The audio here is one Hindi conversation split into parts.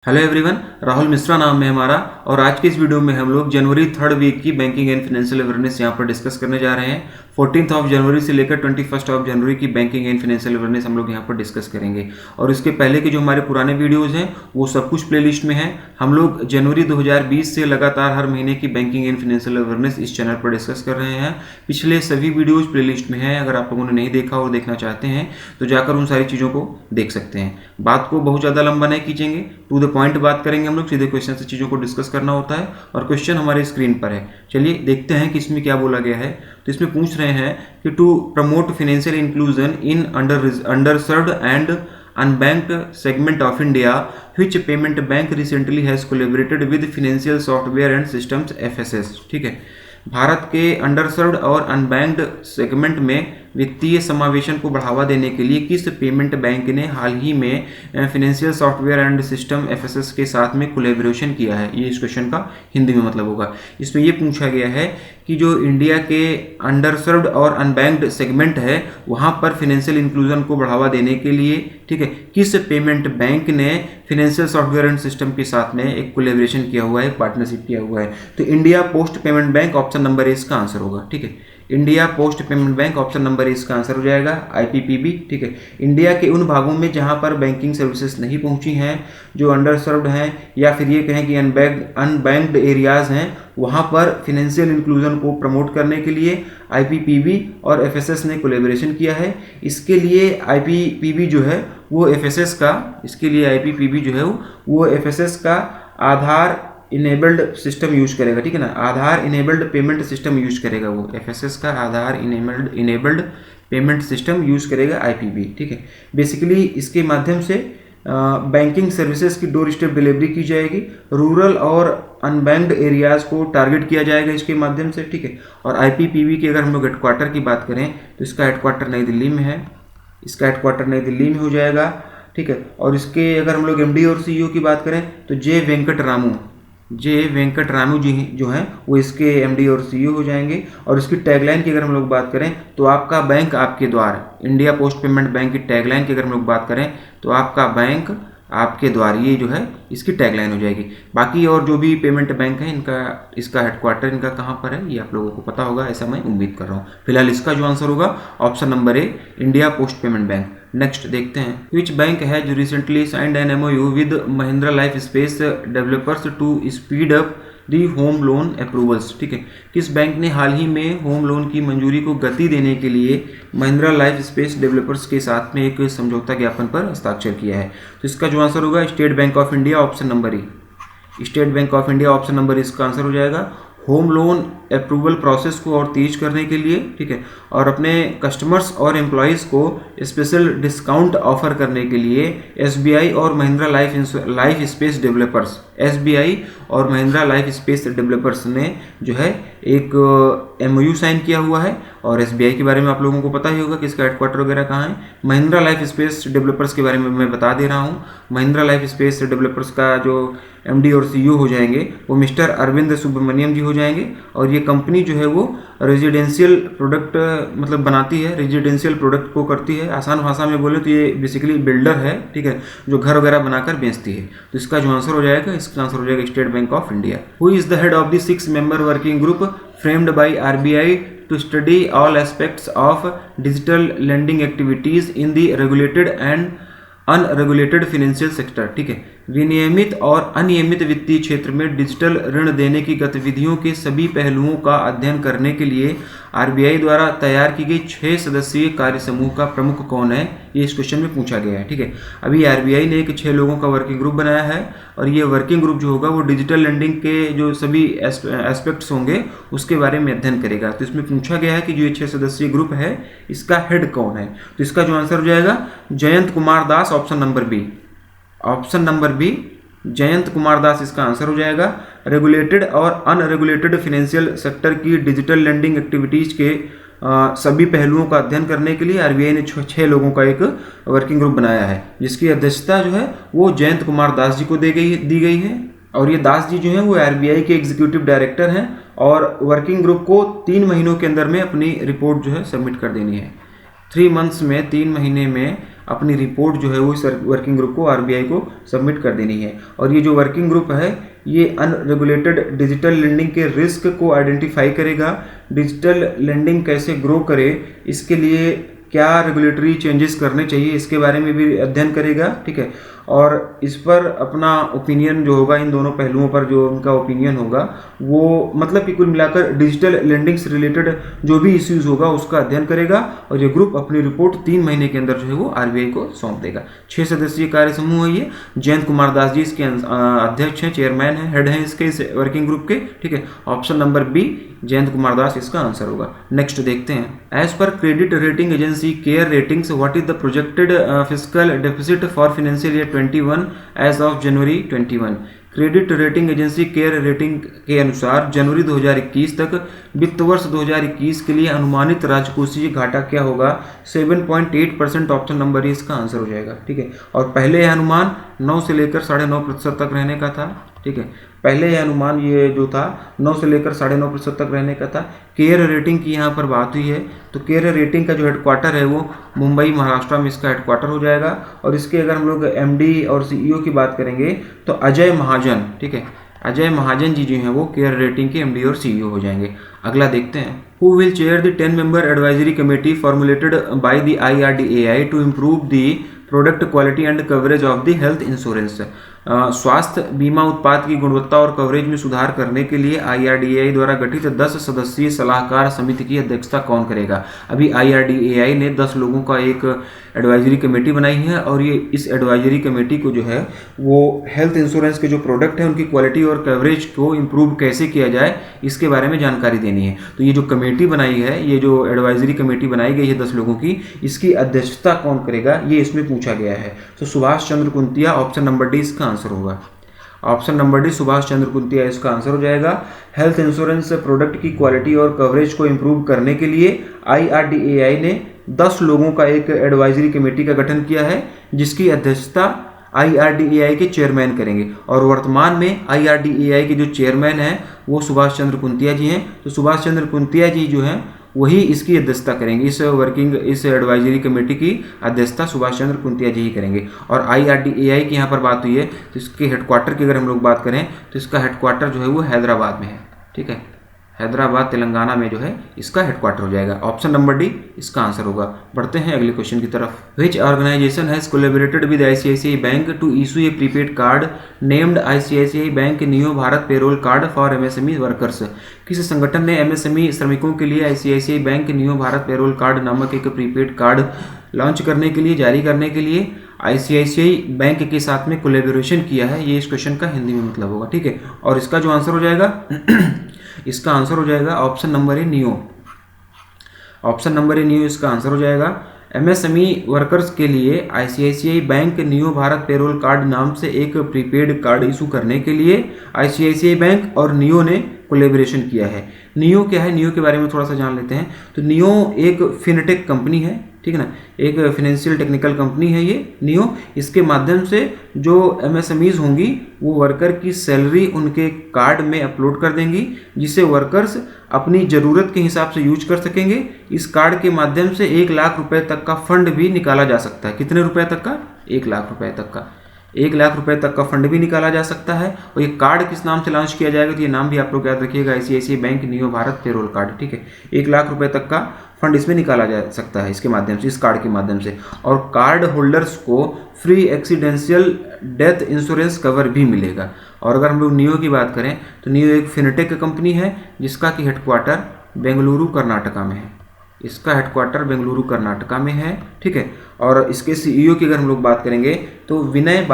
हेलो एवरीवन, राहुल मिश्रा नाम है हमारा। और आज के इस वीडियो में हम लोग जनवरी 3rd वीक की बैंकिंग एंड फाइनेंशियल अवेयरनेस यहाँ पर डिस्कस करने जा रहे हैं। 14th ऑफ जनवरी से लेकर 21st ऑफ जनवरी की बैंकिंग एंड फाइनेंशियल अवेयरनेस हम लोग यहाँ पर डिस्कस करेंगे। और इसके पहले के जो हमारे पुराने वीडियोज़ हैं वो सब कुछ प्लेलिस्ट में है। हम लोग जनवरी 2020 से लगातार हर महीने की बैंकिंग एंड फाइनेंशियल अवेयरनेस इस चैनल पर डिस्कस कर रहे हैं। पिछले सभी वीडियोज़ प्लेलिस्ट में हैं। अगर आप लोगों ने नहीं देखा और देखना चाहते हैं तो जाकर उन सारी चीज़ों को देख सकते हैं। बात को बहुत ज़्यादा लंबा नहीं खींचेंगे, टू द पॉइंट बात करेंगे। हम लोग सीधे क्वेश्चन से चीज़ों को डिस्कस करना होता है और क्वेश्चन हमारे स्क्रीन पर है। चलिए देखते हैं कि इसमें क्या बोला गया है। तो इसमें पूछ रहे हैं कि to promote financial inclusion in underserved and unbanked segment of India, which payment bank recently has collaborated with Financial Software and Systems FSS। ठीक है, भारत के अंडरसर्व्ड और अनबैंक्ड सेगमेंट में वित्तीय समावेशन को बढ़ावा देने के लिए किस पेमेंट बैंक ने हाल ही में financial software and system FSS के साथ में कोलैबोरेशन किया है। ये इस क्वेश्चन का हिंदी में मतलब होगा। इसमें ये पूछा गया है कि जो इंडिया के अंडरसर्व्ड और अनबैंक्ड सेगमेंट है वहाँ पर फाइनेंशियल इंक्लूजन को बढ़ावा देने के लिए, ठीक है, किस पेमेंट बैंक ने फाइनेंशियल सॉफ्टवेयर एंड सिस्टम के साथ में एक कोलैबोरेशन किया हुआ है, एक पार्टनरशिप किया हुआ है। तो India Post Payment bank option number ए इसका आंसर होगा। ठीक है, India Post Payment bank option number ए इसका आंसर हो जाएगा। आईपीपीबी, ठीक है, इंडिया के उन भागों में जहां पर बैंकिंग सर्विसेज नहीं पहुंची हैं, जो अंडरसर्व्ड हैं या फिर ये कहें कि अनबैंक्ड एरियाज हैं, वहां पर फाइनेंशियल इंक्लूजन को प्रमोट करने के लिए आईपीपीबी और एफएसएस ने कोलैबोरेशन किया है। इसके लिए आईपीपीबी जो है वो एफएसएस का, इसके लिए आईपीपीबी जो है वो एफएसएस का आधार इनेबल्ड सिस्टम यूज करेगा। ठीक है ना, आधार इनेबल्ड पेमेंट सिस्टम यूज करेगा। वो एफएसएस का आधार इनेबल्ड पेमेंट सिस्टम यूज करेगा आईपीबी। ठीक है, बेसिकली इसके माध्यम से बैंकिंग सर्विसेज की डोर स्टेप डिलीवरी की जाएगी। रूरल और अनबैंक्ड एरियाज को टारगेट किया जाएगा इसके माध्यम से। ठीक है, और आईपीपीबी के अगर हम लोग हेडक्वार्टर की बात करें तो इसका हेडक्वार्टर नई दिल्ली में है। इसका हेडक्वार्टर नई दिल्ली में हो जाएगा। ठीक है, और इसके अगर हम लोग एमडी और सीईओ की बात करें तो जे वेंकट रामू जी जो हैं वो इसके एमडी और सीईओ हो जाएंगे। और इसकी टैगलाइन की अगर हम लोग बात करें तो आपका बैंक आपके द्वार, इंडिया पोस्ट पेमेंट बैंक की टैगलाइन की अगर हम लोग बात करें तो आपका बैंक आपके द्वार, ये जो है इसकी टैगलाइन हो जाएगी। बाकी और जो भी पेमेंट बैंक है इनका, इसका हेडक्वार्टर इनका कहाँ पर है ये आप लोगों को पता होगा, ऐसा मैं उम्मीद कर रहा हूँ। फिलहाल इसका जो आंसर होगा option number A, India Post Payment Bank. Next देखते हैं, which bank has recently signed an MOU with Mahindra Life Space Developers to speed up the home loan approvals. ठीक है, किस बैंक ने हाल ही में होम लोन की मंजूरी को गति देने के लिए महिंद्रा लाइफ स्पेस डेवलपर्स के साथ में एक समझौता ज्ञापन पर हस्ताक्षर किया है। तो इसका जो आंसर होगा state bank of India option number E, state bank of India option number इसका आंसर हो जाएगा। होम लोन अप्रूवल प्रोसेस को और तेज करने के लिए, ठीक है, और अपने कस्टमर्स और एम्प्लॉयज़ को स्पेशल डिस्काउंट ऑफर करने के लिए एसबीआई और Mahindra Life Space developers, SBI और महिंद्रा लाइफ स्पेस डेवलपर्स ने जो है एक एमओयू साइन किया हुआ है। और एसबीआई के बारे में आप लोगों को पता ही होगा कि इसका हेडक्वार्टर वगैरह कहाँ है। महिंद्रा लाइफ स्पेस डेवलपर्स के बारे में मैं बता दे रहा हूँ। महिंद्रा लाइफ स्पेस डेवलपर्स का जो एमडी और सीईओ हो जाएंगे वो मिस्टर अरविंद सुब्रमण्यम जी हो जाएंगे। और ये कंपनी जो है वो रेजिडेंशियल प्रोडक्ट मतलब बनाती है, रेजिडेंशियल प्रोडक्ट को करती है। आसान भाषा में बोले तो ये बेसिकली बिल्डर है, ठीक है, जो घर वगैरह बनाकर बेचती है। तो इसका जो आंसर हो जाएगा, इसका आंसर हो जाएगा state bank of India. Who is the head of the 6 member working group framed by RBI to study all aspects of digital lending activities in the regulated and unregulated financial sector. ठीक है, विनियमित और अनियमित वित्तीय क्षेत्र में डिजिटल ऋण देने की गतिविधियों के सभी पहलुओं का अध्ययन करने के लिए आरबीआई द्वारा तैयार की गई 6 सदस्यीय कार्य समूह का प्रमुख कौन है, ये इस क्वेश्चन में पूछा गया है। ठीक है, अभी आरबीआई ने एक 6 लोगों का वर्किंग ग्रुप बनाया है और ये वर्किंग ग्रुप जो होगा वो डिजिटल लेंडिंग के जो सभी एस्पेक्ट्स होंगे उसके बारे में अध्ययन करेगा। तो इसमें पूछा गया है कि जो ये 6 सदस्यीय ग्रुप है इसका हेड कौन है। तो इसका जो आंसर हो जाएगा Jayant Kumar Das, option number B, option number B Jayant Kumar Das इसका आंसर हो जाएगा। रेगुलेटेड और अनरेगुलेटेड फाइनेंशियल सेक्टर की डिजिटल लेंडिंग एक्टिविटीज के सभी पहलुओं का अध्ययन करने के लिए आरबीआई ने 6 लोगों का एक वर्किंग ग्रुप बनाया है, जिसकी अध्यक्षता जो है वो जयंत कुमार दास जी को दी गई है। और ये दास जी जो हैं वो आरबीआई के एग्जीक्यूटिव डायरेक्टर हैं और वर्किंग ग्रुप को 3 महीनों के अंदर में अपनी रिपोर्ट जो है सबमिट कर देनी है। 3 मंथ्स में, 3 महीने में अपनी रिपोर्ट जो है वो इस वर्किंग ग्रुप को आरबीआई को सबमिट कर देनी है। और ये जो वर्किंग ग्रुप है ये अनरेगुलेटेड डिजिटल लेंडिंग के रिस्क को आइडेंटिफाई करेगा, डिजिटल लेंडिंग कैसे ग्रो करे, इसके लिए क्या रेगुलेटरी चेंजेस करने चाहिए, इसके बारे में भी अध्ययन करेगा, ठीक है। और इस पर अपना ओपिनियन जो होगा, इन दोनों पहलुओं पर जो उनका ओपिनियन होगा वो मतलब कि कुल मिलाकर डिजिटल लेंडिंग से रिलेटेड जो भी इश्यूज होगा उसका अध्ययन करेगा। और ये ग्रुप अपनी रिपोर्ट 3 महीने के अंदर जो है वो आरबीआई को सौंप देगा। 6 सदस्यीय कार्य समूह है ये। जयंत कुमार दास जी इसके अध्यक्ष हैं, चेयरमैन हैं, हेड हैं इसके इस वर्किंग ग्रुप के, ठीक है। Option number B Jayant Kumar Das इसका आंसर होगा। नेक्स्ट देखते हैं। As per credit rating agency care ratings what is the projected fiscal deficit for financial year 21 as of January 21। Credit rating agency care rating के अनुसार जनवरी 2021 तक वित्त वर्ष 2021 के लिए अनुमानित राजकोषीय घाटा क्या होगा? 7.8%। ऑप्शन नंबर ए इसका आंसर हो जाएगा, ठीक है। और पहले यह अनुमान 9 से लेकर 9.5% तक रहने का था, ठीक है। पहले यह अनुमान ये जो था 9 से लेकर 9.5% तक रहने का था। केयर रेटिंग की यहाँ पर बात हुई है तो केयर रेटिंग का जो हेडक्वार्टर है वो मुंबई महाराष्ट्र में इसका हेडक्वार्टर हो जाएगा। और इसके अगर हम लोग एमडी और सीईओ की बात करेंगे तो अजय महाजन, ठीक है, अजय महाजन जी जो हैं वो केयर रेटिंग के एमडी और सीईओ हो जाएंगे। अगला देखते हैं। Who will chair the 10 member advisory committee formulated by the IRDAI to improve the product quality and coverage of the health insurance. स्वास्थ्य बीमा उत्पाद की गुणवत्ता और कवरेज में सुधार करने के लिए IRDAI द्वारा गठित 10 सदस्यीय सलाहकार समिति की अध्यक्षता कौन करेगा? अभी IRDAI ने 10 लोगों का एक एडवाइजरी कमेटी बनाई है और ये इस एडवाइजरी कमेटी को जो है वो हेल्थ इंश्योरेंस के जो प्रोडक्ट हैं उनकी क्वालिटी और कवरेज को इम्प्रूव कैसे किया जाए इसके बारे में जानकारी देनी है। तो ये जो कमेटी बनाई है, ये जो एडवाइजरी कमेटी बनाई गई है 10 लोगों की, इसकी अध्यक्षता कौन करेगा ये इसमें पूछा गया है। तो Subhash Chandra कुंतिया, option number D इसका आंसर होगा। Option number D Subhash Chandra कुंतिया इसका आंसर हो जाएगा। हेल्थ इंश्योरेंस प्रोडक्ट की क्वालिटी और कवरेज को इम्प्रूव करने के लिए IRDAI ने 10 लोगों का एक एडवाइजरी कमेटी का गठन किया है जिसकी अध्यक्षता IRDAI के चेयरमैन करेंगे। और वर्तमान में IRDAI के जो चेयरमैन हैं वो सुभाष चंद्र कुंतिया जी हैं। तो सुभाष चंद्र कुंतिया जी जो हैं वही इसकी अध्यक्षता करेंगे। इस एडवाइजरी कमेटी की अध्यक्षता सुभाष चंद्र कुंतिया जी ही करेंगे। और IRDAI की यहाँ पर बात हुई है तो इसके हेडक्वार्टर की अगर हम लोग बात करें तो इसका हेडक्वार्टर जो है वो हैदराबाद में है, ठीक है। हैदराबाद तेलंगाना में जो है इसका हेडक्वार्टर हो जाएगा। ऑप्शन नंबर डी इसका आंसर होगा। बढ़ते हैं अगले क्वेश्चन की तरफ। Which organisation has collaborated with ICICI bank to issue a prepaid card named ICICI bank neo Bharat payroll card for MSME workers. किस संगठन ने MSME श्रमिकों के लिए ICICI bank neo Bharat payroll card नामक एक प्रीपेड कार्ड लॉन्च करने के लिए, जारी करने के लिए ICICI बैंक के साथ में कोलैबोरेशन किया है? ये इस क्वेश्चन का हिंदी में मतलब होगा, ठीक है। और इसका जो आंसर हो जाएगा इसका आंसर हो जाएगा ऑप्शन नंबर ए नियो। ऑप्शन नंबर ए नियो इसका आंसर हो जाएगा। MSME वर्कर्स के लिए ICICI bank neo Bharat payroll card नाम से एक प्रीपेड कार्ड इशू करने के लिए ICICI बैंक और नियो ने कोलैबोरेशन किया है। नियो क्या है, नियो के बारे में थोड़ा सा जान लेते हैं। तो नियो एक फिनटेक कंपनी है, ठीक है ना, एक फाइनेंशियल टेक्निकल कंपनी है ये नियो। इसके माध्यम से जो MSMEs होंगी वो वर्कर की सैलरी उनके कार्ड में अपलोड कर देंगी जिसे वर्कर्स अपनी ज़रूरत के हिसाब से यूज कर सकेंगे। इस कार्ड के माध्यम से 1 लाख रुपए तक का फंड भी निकाला जा सकता है। कितने रुपए तक का? 1 लाख रुपए तक का। 1 लाख रुपए तक का फंड भी निकाला जा सकता है। और ये कार्ड किस नाम से लॉन्च किया जाएगा तो ये नाम भी आप लोग याद रखिएगा, ICICI bank neo Bharat payroll card, ठीक है। 1 लाख रुपए तक का फंड इसमें निकाला जा सकता है इसके माध्यम से, इस कार्ड के माध्यम से। और कार्ड होल्डर्स को free accidental death insurance cover भी मिलेगा। और अगर हम लोग नियो की बात करें तो नियो एक फिनटेक कंपनी है जिसका कि हेडक्वार्टर बेंगलुरु कर्नाटका में है। इसका हेडक्वार्टर बेंगलुरु कर्नाटका में है, ठीक है। और इसके सीईओ की अगर हम लोग बात करेंगे तो विनय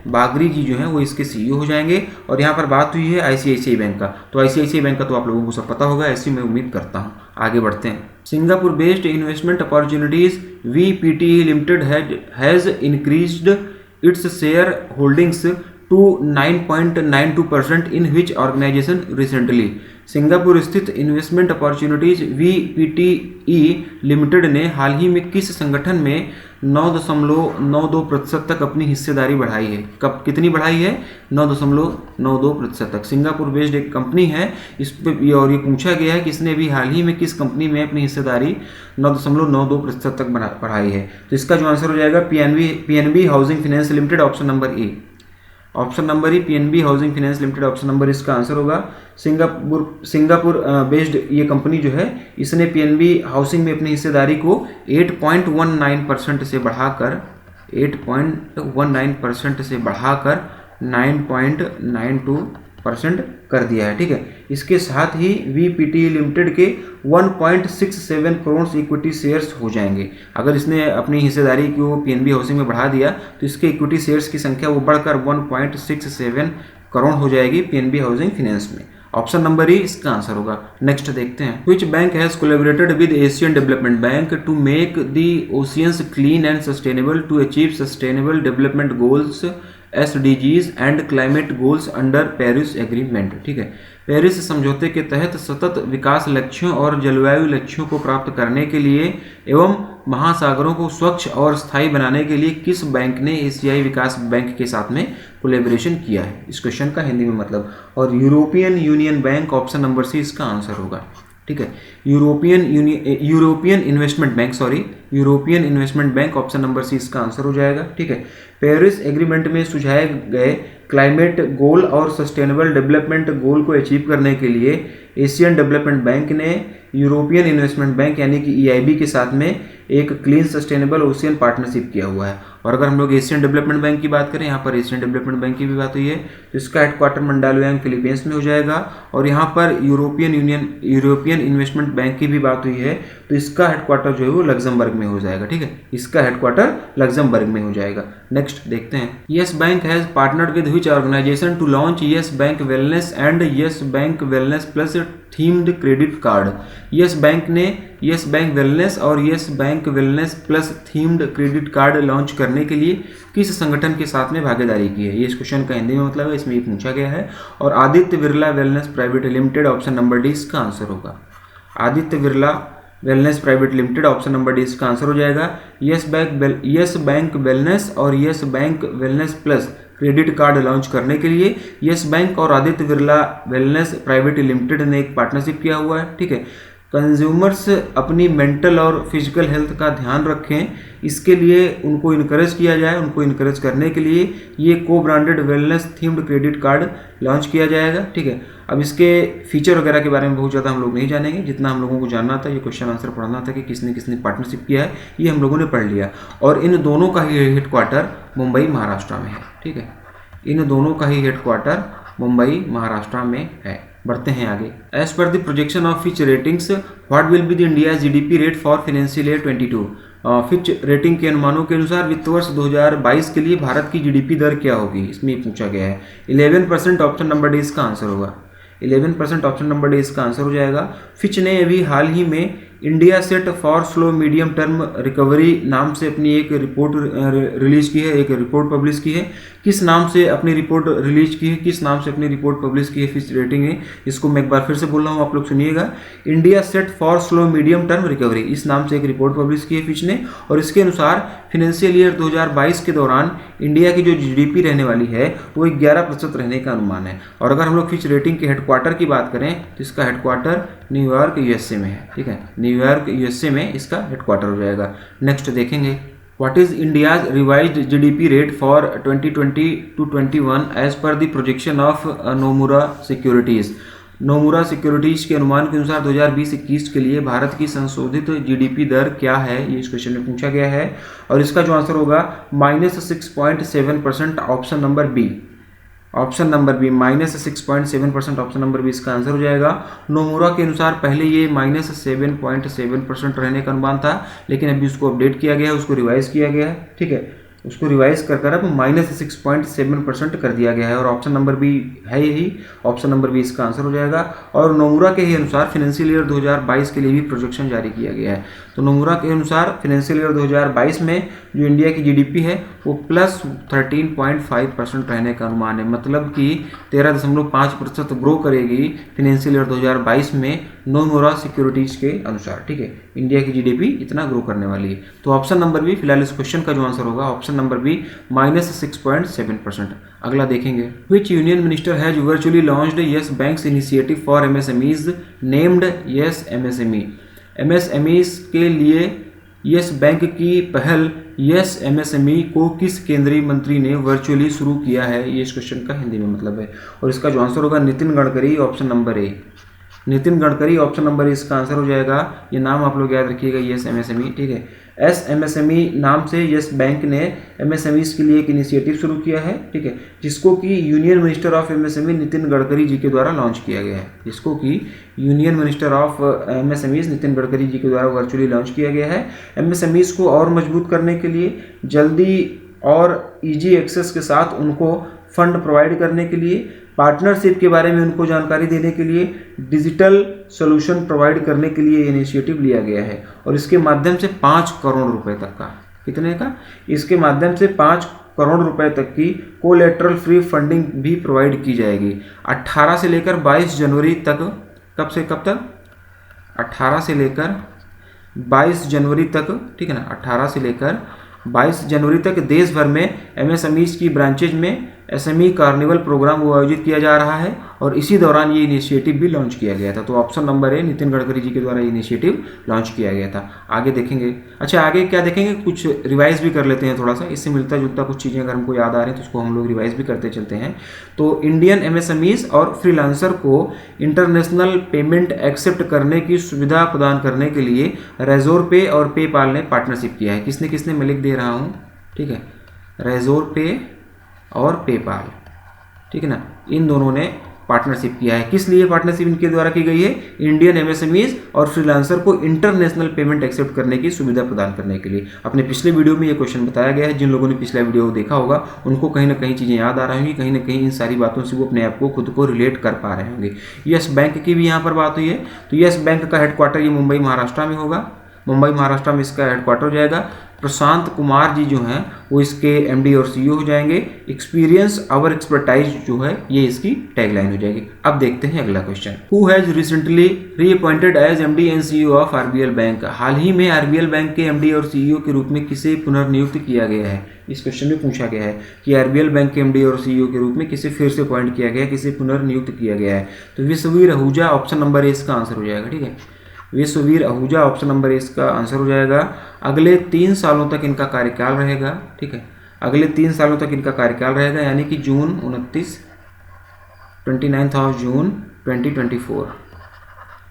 बागरी जी जो हैं वो इसके सीईओ हो जाएंगे। और यहाँ पर बात हुई है ICICI बैंक का, तो ICICI बैंक का तो आप लोगों को सब पता होगा, ऐसी मैं उम्मीद करता हूँ। आगे बढ़ते हैं। Singapore based investment opportunities VPTE limited has increased its share holdings to 9.92% in which organization recently। Singapore स्थित इन्वेस्टमेंट अपॉर्चुनिटीज VPTE लिमिटेड ने हाल ही में किस संगठन में 9.92% तक अपनी हिस्सेदारी बढ़ाई है। कब कितनी बढ़ाई है? 9.92% तक। सिंगापुर बेस्ड एक कंपनी है इस पे, और ये पूछा गया है कि इसने अभी हाल ही में किस कंपनी में अपनी हिस्सेदारी 9.92% तक बढ़ाई है। तो इसका जो आंसर हो जाएगा PNB housing finance limited, option number ए। ऑप्शन नंबर ई PNB housing finance limited, option number इसका आंसर होगा। सिंगापुर बेस्ड ये कंपनी जो है, इसने पीएनबी हाउसिंग में अपनी हिस्सेदारी को 8.19% से बढ़ाकर 9.92% कर दिया है। ठीक है, इसके साथ ही वीपीटी लिमिटेड के 1.67 करोड़ इक्विटी शेयर्स हो जाएंगे। अगर इसने अपनी हिस्सेदारी को पीएनबी हाउसिंग में बढ़ा दिया तो इसके इक्विटी शेयर्स की संख्या वो बढ़कर 1.67 करोड़ हो जाएगी पीएनबी हाउसिंग फाइनेंस में। ऑप्शन नंबर ई इसका आंसर होगा। नेक्स्ट देखते हैं, which bank has collaborated with Asian Development Bank to make the oceans clean and sustainable to achieve sustainable development goals SDGs and climate goals under Paris Agreement. ठीक है, पेरिस समझौते के तहत सतत विकास लक्ष्यों और जलवायु लक्ष्यों को प्राप्त करने के लिए एवं महासागरों को स्वच्छ और स्थायी बनाने के लिए किस बैंक ने एशियाई विकास बैंक के साथ में कोलैबोरेशन किया है? इस क्वेश्चन का हिंदी में मतलब, और European Union bank, option number C इसका आंसर होगा। ठीक है, European Investment Bank, option number C इसका आंसर हो जाएगा। ठीक है, पेरिस एग्रीमेंट में सुझाए गए क्लाइमेट गोल और सस्टेनेबल डेवलपमेंट गोल को अचीव करने के लिए एशियन डेवलपमेंट बैंक ने यूरोपियन इन्वेस्टमेंट बैंक यानी कि EIB के साथ में एक क्लीन सस्टेनेबल ओशियन पार्टनरशिप किया हुआ है। और अगर हम लोग एशियन डेवलपमेंट बैंक की बात करें, यहाँ पर एशियन डेवलपमेंट बैंक की भी बात हुई है, तो इसका हेडक्वार्टर मंडालुयांग फिलीपींस में हो जाएगा। और यहाँ पर यूरोपियन इन्वेस्टमेंट बैंक की भी बात हुई है, तो इसका हेडक्वार्टर जो है वो लग्जमबर्ग में हो जाएगा। ठीक है, इसका हेडक्वार्टर लग्जमबर्ग में हो जाएगा। नेक्स्ट देखते हैं, Yes Bank has partnered with which organization to launch Yes Bank wellness and Yes Bank wellness plus themed credit card. Yes Bank ने यस बैंक वेलनेस और Yes Bank wellness plus themed credit card launch करने के लिए किस संगठन के साथ में भागीदारी की है? ये इस क्वेश्चन का हिंदी में मतलब है, इसमें ये पूछा गया है। और Aditya Birla wellness private limited, option number D इसका आंसर होगा। Aditya Birla wellness private limited, option number D इसका आंसर हो जाएगा। यस बैंक वेलनेस और Yes Bank wellness plus credit card launch करने के लिए यस बैंक और Aditya Birla wellness private limited ने एक पार्टनरशिप किया हुआ है। ठीक है, कंज्यूमर्स अपनी मेंटल और फिजिकल हेल्थ का ध्यान रखें, इसके लिए उनको इनकरेज किया जाए। उनको इनकरेज करने के लिए ये को branded wellness themed credit card launch किया जाएगा। ठीक है, अब इसके फीचर वगैरह के बारे में बहुत ज़्यादा हम लोग नहीं जानेंगे, जितना हम लोगों को जानना था, ये क्वेश्चन आंसर पढ़ना था कि किसने किसने पार्टनरशिप किया है, ये हम लोगों ने पढ़ लिया। और इन दोनों का ही हेडक्वार्टर मुंबई महाराष्ट्र में है। ठीक है, इन दोनों का ही हेडक्वार्टर मुंबई महाराष्ट्र में है। बढ़ते हैं आगे। एज पर the projection of Fitch ratings, what will be the India GDP rate for financial year 22? Fitch rating के अनुमानों के अनुसार वित्त वर्ष 2022 के लिए भारत की GDP दर क्या होगी, इसमें पूछा गया है। 11%, ऑप्शन नंबर डी इसका आंसर होगा। 11%, ऑप्शन नंबर डी इसका आंसर हो जाएगा। फिच ने अभी हाल ही में India set for slow medium term recovery नाम से अपनी एक रिपोर्ट रिलीज की है, एक रिपोर्ट पब्लिश की है। किस नाम से अपनी रिपोर्ट रिलीज की है, किस नाम से अपनी रिपोर्ट पब्लिश की है फिच रेटिंग है, इसको मैं एक बार फिर से बोल रहा हूँ, आप लोग सुनिएगा। India set for slow medium term recovery, इस नाम से एक रिपोर्ट पब्लिश की है फिच ने। और इसके अनुसार फाइनेंशियल ईयर 2022 के दौरान इंडिया की जो GDP रहने वाली है वो 11% रहने का अनुमान है। और अगर हम लोग फिच रेटिंग के हेडक्वार्टर की बात करें तो इसका हेडक्वार्टर न्यूयॉर्क USA में है। ठीक है, न्यूयॉर्क USA में इसका हेडक्वार्टर हो जाएगा। नेक्स्ट देखेंगे, what is India's revised GDP rate for 2020-21 as पर the projection of Nomura Securities. Nomura Securities के अनुमान के अनुसार 2020-21 के लिए भारत की संशोधित GDP दर क्या है, ये इस क्वेश्चन में पूछा गया है। और इसका जो आंसर होगा -6.7%, option number B. Option number B -6.7%, option number B इसका आंसर हो जाएगा। नोमुरा के अनुसार पहले ये -7.7% रहने का अनुमान था, लेकिन अभी उसको अपडेट किया गया है, उसको रिवाइज किया गया है। ठीक है, उसको रिवाइज कर अब -6.7% कर दिया गया है। और ऑप्शन नंबर बी है यही, ऑप्शन नंबर बी इसका आंसर हो जाएगा। और नोमुरा के ही अनुसार फाइनेंशियल ईयर 2022 के लिए भी प्रोजेक्शन जारी किया गया है। तो नोमुरा के अनुसार फाइनेंशियल ईयर 2022 में जो इंडिया की GDP है वो +13.5% रहने का अनुमान है। मतलब कि 13.5% ग्रो करेगी फाइनेंशियल ईयर 2022 में नोमुरा सिक्योरिटीज के अनुसार, ठीक है। इंडिया की जीडीपी इतना ग्रो करने वाली है। तो ऑप्शन नंबर बी फिलहाल इस क्वेश्चन का जो आंसर होगा ऑप्शन नंबर बी -6.7%। अगला देखेंगे, विच union minister has virtually launched yes banks initiative for MSMEs named yes MSME. MSMEs के लिए यस बैंक की पहल यस एमएसएमई को किस केंद्रीय मंत्री ने वर्चुअली शुरू किया है, ये इस क्वेश्चन का हिंदी में मतलब है। और इसका जो आंसर होगा Nitin Gadkari, option number A. Nitin Gadkari option number इसका आंसर हो जाएगा। ये नाम आप लोग याद रखिएगा, यस एमएसएमई, ठीक है। एस एमएसएमई नाम से यस बैंक ने एमएसएमईज के लिए एक इनिशिएटिव शुरू किया है, ठीक है, जिसको कि union minister of MSME Nitin Gadkari ji के द्वारा लॉन्च किया गया है। जिसको कि union minister of MSMEs Nitin Gadkari ji के द्वारा वर्चुअली लॉन्च किया गया है। एमएसएमईज को और मजबूत करने के लिए, जल्दी और ईजी एक्सेस के साथ उनको फंड प्रोवाइड करने के लिए, पार्टनरशिप के बारे में उनको जानकारी देने के लिए, डिजिटल सॉल्यूशन प्रोवाइड करने के लिए इनिशिएटिव लिया गया है। और इसके माध्यम से 5 करोड़ रुपए तक का, कितने का, इसके माध्यम से 5 करोड़ रुपए तक की कोलेटरल फ्री फंडिंग भी प्रोवाइड की जाएगी। 18 से लेकर 22 जनवरी तक, कब से कब तक, 18 से लेकर 22 जनवरी तक, ठीक है ना, 18 से लेकर 22 जनवरी तक देश भर में एमएसएमईज की ब्रांचेज में एसएमई कार्निवल प्रोग्राम वो आयोजित किया जा रहा है। और इसी दौरान ये इनिशिएटिव भी लॉन्च किया गया था। तो option number A, Nitin Gadkari ji के द्वारा ये इनिशिएटिव लॉन्च किया गया था। आगे देखेंगे, अच्छा आगे क्या देखेंगे, कुछ रिवाइज भी कर लेते हैं थोड़ा सा, इससे मिलता जुलता कुछ चीज़ें अगर हमको याद आ रही हैं तो उसको हम लोग रिवाइज भी करते चलते हैं। तो इंडियन एमएसएमईज और फ्रीलांसर को इंटरनेशनल पेमेंट एक्सेप्ट करने की सुविधा प्रदान करने के लिए रेजोर पे और पेपाल ने पार्टनरशिप किया है। किसने किसने, मैं लिख दे रहा हूँ, ठीक है, रेजोर पे और पेपाल, ठीक है ना, इन दोनों ने पार्टनरशिप किया है। किस लिए पार्टनरशिप इनके द्वारा की गई है, इंडियन एमएसएमईज और फ्रीलांसर को इंटरनेशनल पेमेंट एक्सेप्ट करने की सुविधा प्रदान करने के लिए। अपने पिछले वीडियो में ये क्वेश्चन बताया गया है। जिन लोगों ने पिछला वीडियो देखा होगा उनको कहीं ना कहीं चीज़ें याद आ रही होंगी, कहीं ना कहीं इन सारी बातों से वो अपने आप को खुद को रिलेट कर पा रहे होंगे। यस बैंक की भी यहाँ पर बात हुई है। तो यस बैंक का हेडक्वार्टर ये मुंबई महाराष्ट्र में होगा। मुंबई महाराष्ट्र में इसका हेडक्वार्टर हो जाएगा। प्रशांत कुमार जी जो हैं वो इसके एमडी और सीईओ हो जाएंगे। एक्सपीरियंस आवर एक्सपर्टाइज जो है ये इसकी टैगलाइन हो जाएगी। अब देखते हैं अगला question, who has recently reappointed as MD and CEO of RBL bank. हाल ही में आरबीएल बैंक के एमडी और सीईओ के रूप में किसे पुनर्नियुक्त किया गया है। इस क्वेश्चन में पूछा गया है कि आरबीएल बैंक के एमडी और सीईओ के रूप में किसे फिर से अपॉइंट किया गया है, किसे पुनर्नियुक्त किया गया है। तो विश्ववीर आहूजा ऑप्शन नंबर ए इसका आंसर हो जाएगा, ठीक है। विश्ववीर आहूजा ऑप्शन नंबर इसका आंसर हो जाएगा। अगले 3 सालों तक इनका कार्यकाल रहेगा, ठीक है, अगले 3 सालों तक इनका कार्यकाल रहेगा, यानी कि जून 29 ऑफ जून 2024,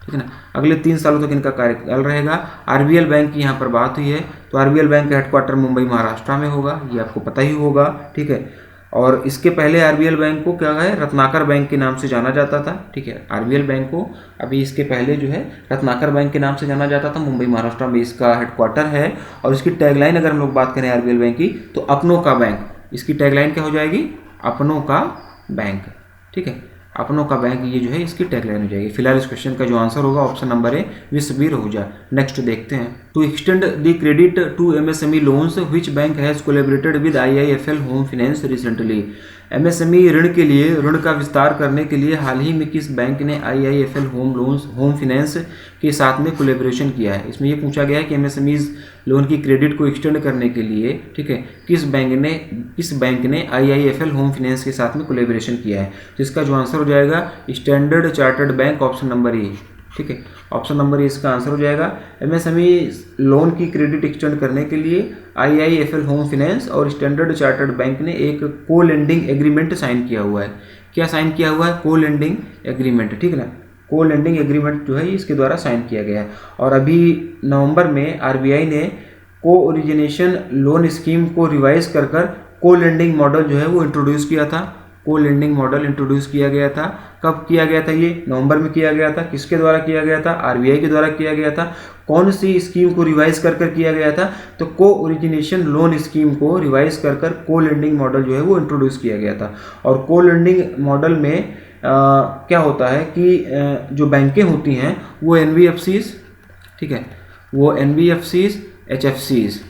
ठीक है ना। अगले 3 सालों तक इनका कार्यकाल रहेगा। आरबीएल बैंक की यहाँ पर बात हुई है, तो आरबीएल बैंक का हेडक्वार्टर मुंबई महाराष्ट्र में होगा, ये आपको पता ही होगा, ठीक है। और इसके पहले आरबीएल बैंक को क्या है, रत्नाकर बैंक के नाम से जाना जाता था, ठीक है। आरबीएल बैंक को अभी इसके पहले जो है रत्नाकर बैंक के नाम से जाना जाता था। मुंबई महाराष्ट्र में इसका हेडक्वार्टर है। और इसकी टैगलाइन अगर हम लोग बात करें आरबीएल बैंक की, तो अपनों का बैंक, इसकी टैगलाइन क्या हो जाएगी, अपनों का बैंक, ठीक है, अपनों का बैंक, ये जो है इसकी टैगलाइन हो जाएगी। फिलहाल इस क्वेश्चन का जो आंसर होगा option number A, Vishvavir Ahuja. Next देखते हैं, to extend the credit to MSME loans which bank has collaborated with IIFL home finance recently. MSME ऋण के लिए ऋण का विस्तार करने के लिए हाल ही में किस बैंक ने आईआईएफएल होम फाइनेंस के साथ में कोलैबोरेशन किया है। इसमें ये पूछा गया है कि एमएसएमईज लोन की क्रेडिट को एक्सटेंड करने के लिए, ठीक है, किस बैंक ने आईआईएफएल होम फाइनेंस के साथ में कोलैबोरेशन किया है। तो इसका जो आंसर हो जाएगा standard chartered bank, option number ए, ठीक है, ऑप्शन नंबर ए इसका आंसर हो जाएगा। एमएसएमई लोन की क्रेडिट एक्सटेंड करने के लिए आईआईएफएल होम फाइनेंस और स्टैंडर्ड चार्टर्ड बैंक ने एक को लेंडिंग एग्रीमेंट साइन किया हुआ है। क्या साइन किया हुआ है, को लेंडिंग एग्रीमेंट, ठीक है ना, को लेंडिंग एग्रीमेंट जो है इसके द्वारा साइन किया गया है। और अभी नवंबर में आरबीआई ने को ओरिजिनेशन लोन स्कीम को रिवाइज कर को लेंडिंग मॉडल जो है वो इंट्रोड्यूस किया था। को लेंडिंग मॉडल इंट्रोड्यूस किया गया था। कब किया गया था, ये नवंबर में किया गया था। किसके द्वारा किया गया था, आरबीआई के द्वारा किया गया था। कौन सी स्कीम को रिवाइज कर किया गया था, तो को ओरिजिनेशन लोन स्कीम को रिवाइज कर को लेंडिंग मॉडल जो है वो इंट्रोड्यूस किया गया था। और को लेंडिंग मॉडल में क्या होता है कि जो बैंकें होती हैं वो एनबीएफसीज, ठीक है, वो एनबीएफसीज, एचएफसीज,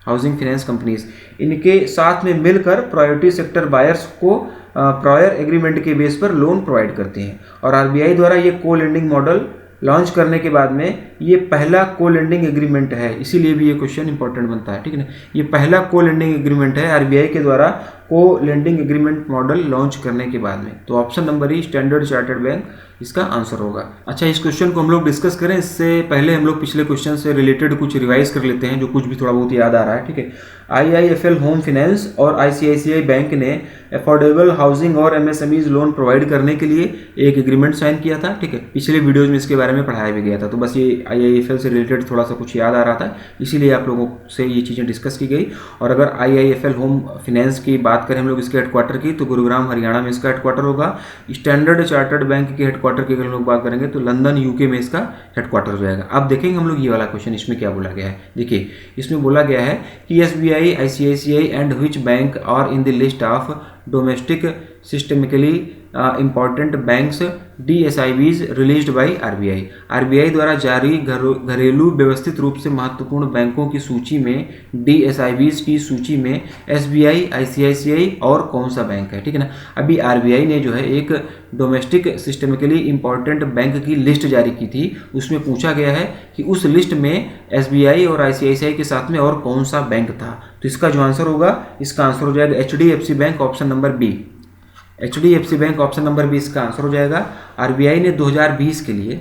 हाउसिंग फाइनेंस कंपनीज, इनके साथ में मिलकर प्रायोरिटी सेक्टर बायर्स को प्रायर एग्रीमेंट के बेस पर लोन प्रोवाइड करते हैं। और आरबीआई द्वारा ये को लेंडिंग मॉडल लॉन्च करने के बाद में ये पहला को लेंडिंग एग्रीमेंट है, इसीलिए भी ये क्वेश्चन इंपॉर्टेंट बनता है, ठीक है ना। ये पहला को लेंडिंग एग्रीमेंट है आरबीआई के द्वारा को लेंडिंग एग्रीमेंट मॉडल लॉन्च करने के बाद में। तो ऑप्शन नंबर ई स्टैंडर्ड चार्टर्ड बैंक इसका आंसर होगा। अच्छा, इस क्वेश्चन को हम लोग डिस्कस करें इससे पहले हम लोग पिछले क्वेश्चन से रिलेटेड कुछ रिवाइज कर लेते हैं, जो कुछ भी थोड़ा बहुत याद आ रहा है, ठीक है। आईआईएफएल होम फाइनेंस और आईसीआईसीआई बैंक ने अफोर्डेबल हाउसिंग और एमएसएमईज लोन प्रोवाइड करने के लिए एक एग्रीमेंट साइन किया था, ठीक है। पिछले वीडियोज में इसके बारे में पढ़ाया भी गया था, तो बस ये आईआईएफएल से रिलेटेड थोड़ा सा कुछ याद आ रहा था, इसीलिए आप लोगों से ये चीज़ें डिस्कस की गई। और अगर आईआईएफएल होम फाइनेंस की बात करें हम लोग इसके हेडक्वार्टर की, तो गुरुग्राम हरियाणा में इसका हेडक्वार्टर होगा। स्टैंडर्ड चार्टर्ड बैंक के हेडक्वार्टर की अगर हम लोग बात करेंगे तो लंदन यूके में इसका हेडक्वार्टर हो जाएगा। अब देखेंगे हम लोग ये वाला क्वेश्चन, इसमें क्या बोला गया है। देखिए, इसमें बोला गया है कि SBI, ICICI and which bank are in the list of domestic systemically important banks DSIBs released by RBI. RBI द्वारा जारी घरेलू व्यवस्थित रूप से महत्वपूर्ण बैंकों की सूची में DSIBs की सूची में एसबीआई, आईसीआईसीआई और कौन सा बैंक है, ठीक है ना। अभी आरबीआई ने जो है एक डोमेस्टिक सिस्टमिकली इंपॉर्टेंट बैंक की लिस्ट जारी की थी, उसमें पूछा गया है कि उस लिस्ट में एसबीआई और आईसीआईसीआई के साथ में और कौन सा बैंक था। तो इसका जो आंसर होगा, इसका आंसर हो जाएगा HDFC बैंक, ऑप्शन नंबर बी। HDFC बैंक ऑप्शन नंबर 20 का आंसर हो जाएगा। आरबीआई ने 2020 के लिए,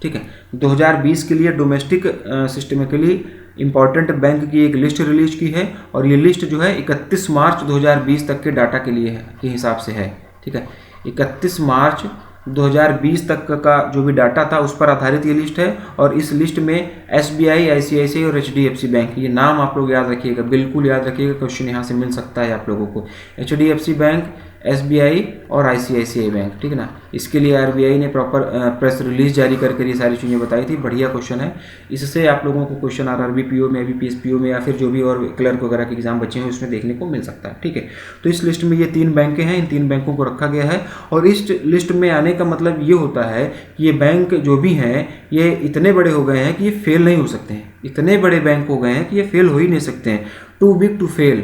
ठीक है, 2020 के लिए डोमेस्टिक सिस्टमिकली इंपॉर्टेंट बैंक की एक लिस्ट रिलीज की है, और ये लिस्ट जो है 31 मार्च 2020 तक के डाटा के लिए है, के हिसाब से है, ठीक है। 31 मार्च 2020 तक का जो भी डाटा था उस पर आधारित ये लिस्ट है, और इस लिस्ट में एसबीआई, आईसीआईसीआई और HDFC बैंक, ये नाम आप लोग याद रखिएगा, बिल्कुल याद रखिएगा, क्वेश्चन यहाँ से मिल सकता है आप लोगों को। HDFC बैंक, एसबीआई और आईसीआईसीआई बैंक, ठीक है ना। इसके लिए आरबीआई ने प्रॉपर प्रेस रिलीज जारी करके ये सारी चीज़ें बताई थी। बढ़िया क्वेश्चन है, इससे आप लोगों को क्वेश्चन आरआरबी पीओ में, IBPS पीओ में, या फिर जो भी और क्लर्क वगैरह के एग्जाम बचे हैं उसमें देखने को मिल सकता है, ठीक है। तो इस लिस्ट में ये 3 बैंकें हैं, इन 3 बैंकों को रखा गया है, और इस लिस्ट में आने का मतलब ये होता है कि ये बैंक जो भी हैं ये इतने बड़े हो गए हैं कि ये फेल नहीं हो सकते हैं। इतने बड़े बैंक हो गए हैं कि ये फेल हो ही नहीं सकते हैं। टू बिग टू फेल,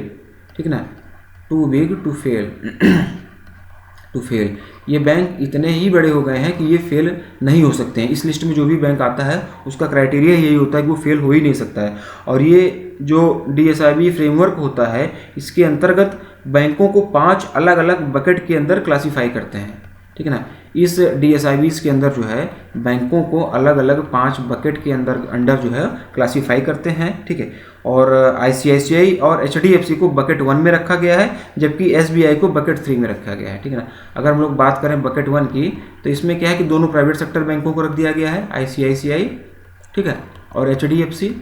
ठीक है ना, too big to fail to fail. ये बैंक इतने ही बड़े हो गए हैं कि ये फेल नहीं हो सकते हैं। इस लिस्ट में जो भी बैंक आता है उसका क्राइटेरिया यही होता है कि वो फेल हो ही नहीं सकता है। और ये जो DSIB फ्रेमवर्क होता है, इसके अंतर्गत बैंकों को 5 अलग अलग बकेट के अंदर क्लासीफाई करते हैं, ठीक है ना। इस DSIBs के अंदर जो है बैंकों को अलग अलग 5 बकेट के अंडर जो है क्लासीफाई करते हैं, ठीक है। और ICICI और HDFC को बकेट 1 में रखा गया है, जबकि SBI को बकेट 3 में रखा गया है, ठीक है ना। अगर हम लोग बात करें बकेट 1 की, तो इसमें क्या है कि दोनों प्राइवेट सेक्टर बैंकों को रख दिया गया है, ICICI, ठीक है, और HDFC।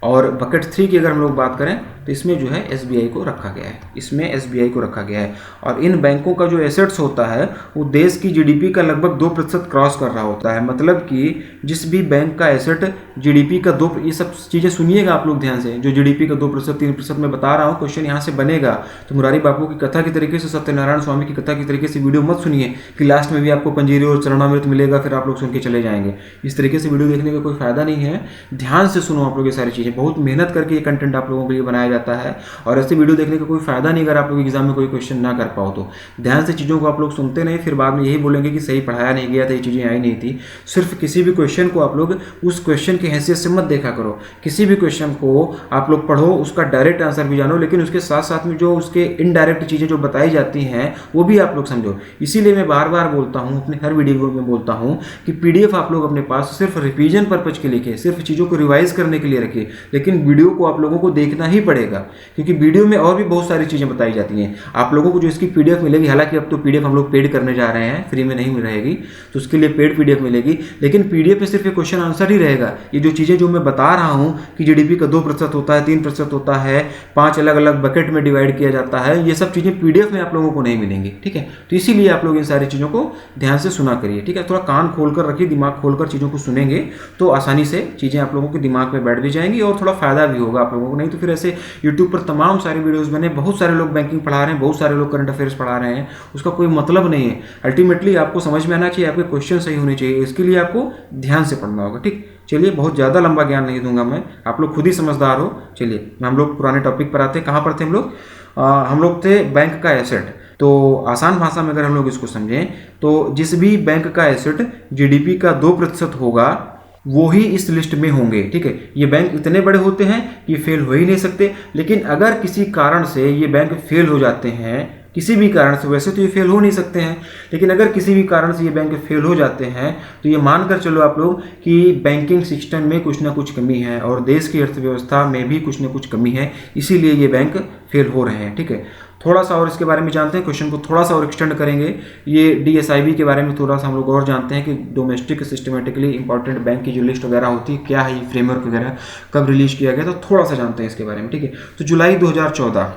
और बकेट 3 की अगर हम लोग बात करें तो इसमें जो है SBI को रखा गया है, इसमें SBI को रखा गया है। और इन बैंकों का जो एसेट्स होता है वो देश की GDP का लगभग 2% क्रॉस कर रहा होता है। मतलब कि जिस भी बैंक का एसेट GDP का 2, ये सब चीज़ें सुनिएगा आप लोग ध्यान से, जो GDP का 2%, 3% मैं बता रहा हूँ, क्वेश्चन यहाँ से बनेगा। तो मुरारी बापू की कथा की तरीके से, सत्यनारायण स्वामी की कथा की तरीके से वीडियो मत सुनिए कि लास्ट में भी आपको पंजीरी और चरणामृत मिलेगा, फिर आप लोग सुन के चले जाएंगे। इस तरीके से वीडियो देखने का कोई फायदा नहीं है। ध्यान से सुनो आप लोग ये सारी चीज़ें, बहुत मेहनत करके ये कंटेंट आप लोगों के लिए बनाया जाता है, और ऐसे वीडियो देखने का कोई फायदा नहीं अगर आप लोग एग्जाम में कोई क्वेश्चन ना कर पाओ तो। ध्यान से चीज़ों को आप लोग सुनते नहीं, फिर बाद में यही बोलेंगे कि सही पढ़ाया नहीं गया था, ये चीज़ें आई नहीं थी। सिर्फ किसी भी क्वेश्चन को आप लोग उस क्वेश्चन की हैसियत से मत देखा करो। किसी भी क्वेश्चन को आप लोग पढ़ो, उसका डायरेक्ट आंसर भी जानो, लेकिन उसके साथ साथ में जो उसके इनडायरेक्ट चीज़ें जो बताई जाती हैं वो भी आप लोग समझो। इसीलिए मैं बार बार बोलता हूँ, अपने हर वीडियो में बोलता हूँ कि PDF आप लोग अपने पास सिर्फ रिवीजन पर्पज के लिए, सिर्फ चीज़ों को रिवाइज करने के लिए रखिए, लेकिन वीडियो को आप लोगों को देखना ही पड़ेगा, क्योंकि वीडियो में और भी बहुत सारी चीज़ें बताई जाती हैं। आप लोगों को जो इसकी PDF मिलेगी, हालांकि अब तो PDF हम लोग पेड करने जा रहे हैं, फ्री में नहीं रहेगी, तो उसके लिए पेड PDF मिलेगी, लेकिन PDF में सिर्फ ये क्वेश्चन आंसर ही रहेगा। ये जो चीज़ें जो मैं बता रहा हूँ कि GDP का 2% होता है, 3% होता है, 5 अलग अलग बकेट में डिवाइड किया जाता है, ये सब चीज़ें PDF में आप लोगों को नहीं मिलेंगी, ठीक है। तो इसीलिए आप लोग इन सारी चीज़ों को ध्यान से सुना करिए, ठीक है। थोड़ा कान खोलकर रखिए, दिमाग खोलकर चीज़ों को सुनेंगे तो आसानी से चीज़ें आप लोगों के दिमाग में बैठ भी जाएंगी और थोड़ा फायदा भी होगा आप लोगों को। नहीं तो फिर ऐसे यूट्यूब पर तमाम सारे वीडियोस बने, बहुत सारे लोग बैंकिंग पढ़ा रहे हैं, बहुत सारे लोग करंट अफेयर्स पढ़ा रहे हैं, उसका कोई मतलब नहीं है। अल्टीमेटली आपको समझ में आना चाहिए, आपके क्वेश्चन सही होने चाहिए, इसके लिए आपको ध्यान से पढ़ना होगा, ठीक। चलिए, बहुत ज़्यादा लंबा ज्ञान नहीं दूंगा मैं, आप लोग खुद ही समझदार हो। चलिए हम लोग पुराने टॉपिक पर आते हैं। कहाँ पर थे हम लोग? हम लोग थे बैंक का एसेट। तो आसान भाषा में अगर हम लोग इसको समझें तो जिस भी बैंक का एसेट जीडीपी का 2% होगा वो ही इस लिस्ट में होंगे। ठीक है, ये बैंक इतने बड़े होते हैं कि फेल हो ही नहीं सकते, लेकिन अगर किसी कारण से ये बैंक फेल हो जाते हैं, किसी भी कारण से, वैसे तो ये फेल हो नहीं सकते हैं, लेकिन अगर किसी भी कारण से ये बैंक फेल हो जाते हैं तो ये मानकर चलो आप लोग कि बैंकिंग सिस्टम में कुछ ना कुछ कमी है और देश की अर्थव्यवस्था में भी कुछ ना कुछ कमी है, इसीलिए ये बैंक फेल हो रहे हैं। ठीक है, थोड़ा सा और इसके बारे में जानते हैं, क्वेश्चन को थोड़ा सा और एक्सटेंड करेंगे। ये DSIB के बारे में थोड़ा सा हम लोग और जानते हैं कि डोमेस्टिक सिस्टमेटिकली इंपॉर्टेंट बैंक की जो लिस्ट वगैरह होती है क्या है, ये फ्रेमवर्क वगैरह कब रिलीज किया गया, तो थोड़ा सा जानते हैं इसके बारे में। ठीक है, तो जुलाई 2014,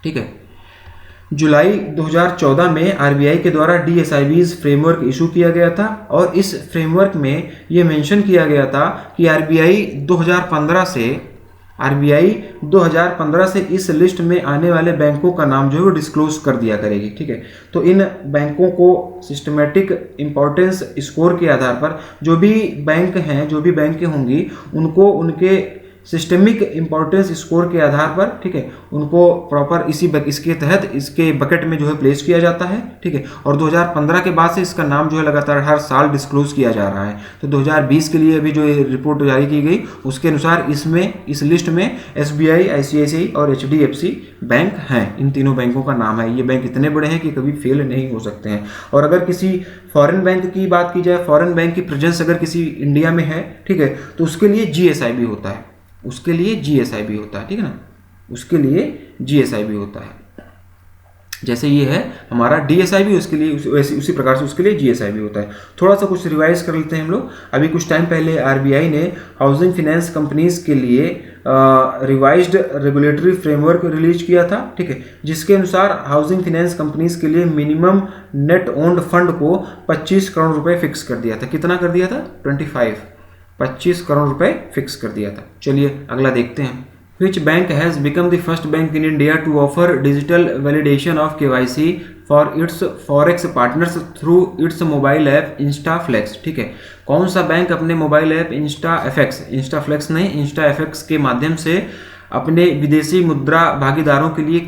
ठीक है, जुलाई 2014 में RBI के द्वारा DSIBs फ्रेमवर्क इशू किया गया था और इस फ्रेमवर्क में ये मेंशन किया गया था कि RBI 2015 से इस लिस्ट में आने वाले बैंकों का नाम जो है वो डिस्क्लोज कर दिया करेगी। ठीक है, तो इन बैंकों को सिस्टमेटिक इम्पोर्टेंस स्कोर के आधार पर जो भी बैंक हैं, जो भी बैंकें होंगी, उनको उनके सिस्टमिक इम्पोर्टेंस स्कोर के आधार पर, ठीक है, उनको प्रॉपर इसके तहत इसके बकेट में जो है प्लेस किया जाता है। ठीक है, और 2015 के बाद से इसका नाम जो है लगातार हर साल डिस्क्लोज किया जा रहा है। तो 2020 के लिए अभी जो रिपोर्ट जारी की गई उसके अनुसार इसमें, इस लिस्ट में SBI, ICICI और HDFC बैंक हैं। इन तीनों बैंकों का नाम है। ये बैंक इतने बड़े हैं कि कभी फेल नहीं हो सकते हैं। और अगर किसी फॉरेन बैंक की बात की जाए, फॉरेन बैंक की प्रेजेंस अगर किसी इंडिया में है, ठीक है, तो उसके लिए GSIB होता है, उसके लिए GSIB होता है। ठीक है ना, उसके लिए GSIB होता है। जैसे ये है हमारा DSIB, उसके लिए उसी प्रकार से उसके लिए GSIB होता है। थोड़ा सा कुछ रिवाइज कर लेते हैं हम लोग। अभी कुछ टाइम पहले RBI ने हाउसिंग फाइनेंस कंपनीज के लिए रिवाइज्ड रेगुलेटरी फ्रेमवर्क रिलीज किया था। ठीक है, जिसके अनुसार हाउसिंग फाइनेंस कंपनीज के लिए मिनिमम नेट ओन्ड फंड को 25 करोड़ रुपए फिक्स कर दिया था। कितना कर दिया था? 25 करोड़ रुपए फिक्स कर दिया था। चलिए अगला देखते हैं। Which bank has become the first bank in India to offer digital validation of KYC for its forex partners through its mobile app InstaFlex? ठीक है, कौन सा बैंक अपने मोबाइल ऐप InstaFlex नहीं, InstaFX के माध्यम से अपने विदेशी मुद्रा भागीदारों के लिए